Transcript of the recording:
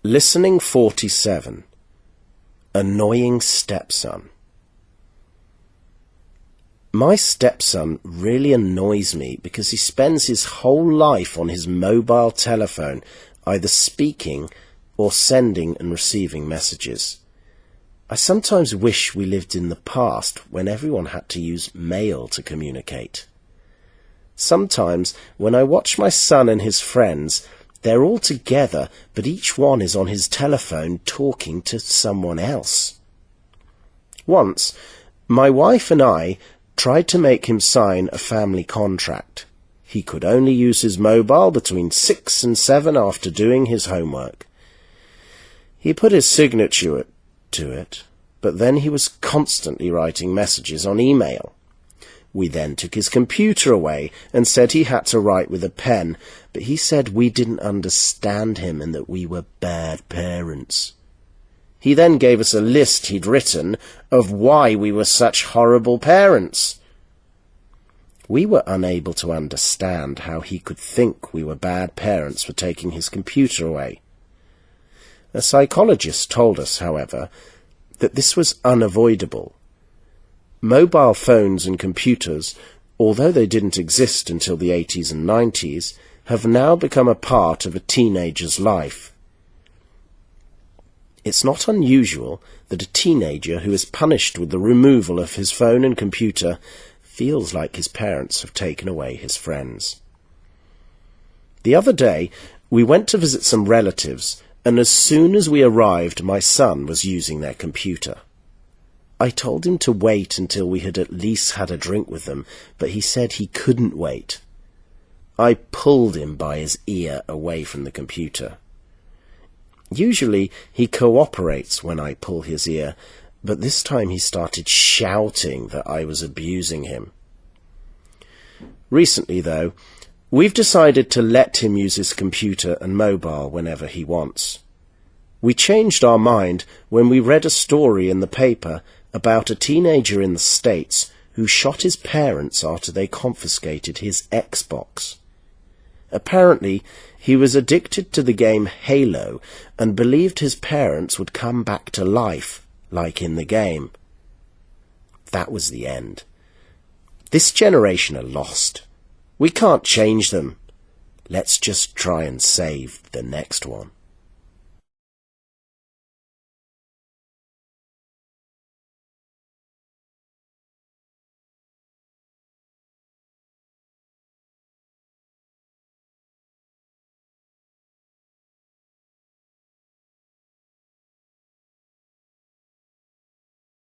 Listening 47. Annoying stepson. My stepson really annoys me because he spends his whole life on his mobile telephone, either speaking or sending and receiving messages. I sometimes wish we lived in the past when everyone had to use mail to communicate. Sometimes when I watch my son and his friends, they're all together, but each one is on his telephone talking to someone else. Once, my wife and I tried to make him sign a family contract. He could only use his mobile between 6 and 7 after doing his homework. He put his signature to it, but then he was constantly writing messages on email. We then took his computer away and said he had to write with a pen, but he said we didn't understand him and that we were bad parents. He then gave us a list he'd written of why we were such horrible parents. We were unable to understand how he could think we were bad parents for taking his computer away. A psychologist told us, however, that this was unavoidable. Mobile phones and computers, although they didn't exist until the 80s and 90s, have now become a part of a teenager's life. It's not unusual that a teenager who is punished with the removal of his phone and computer feels like his parents have taken away his friends. The other day, we went to visit some relatives, and as soon as we arrived, my son was using their computer. I told him to wait until we had at least had a drink with them, but he said he couldn't wait. I pulled him by his ear away from the computer. Usually he cooperates when I pull his ear, but this time he started shouting that I was abusing him. Recently, though, we've decided to let him use his computer and mobile whenever he wants. We changed our mind when we read a story in the paper about a teenager in the States who shot his parents after they confiscated his Xbox. Apparently, he was addicted to the game Halo and believed his parents would come back to life, like in the game. That was the end. This generation are lost. We can't change them. Let's just try and save the next one.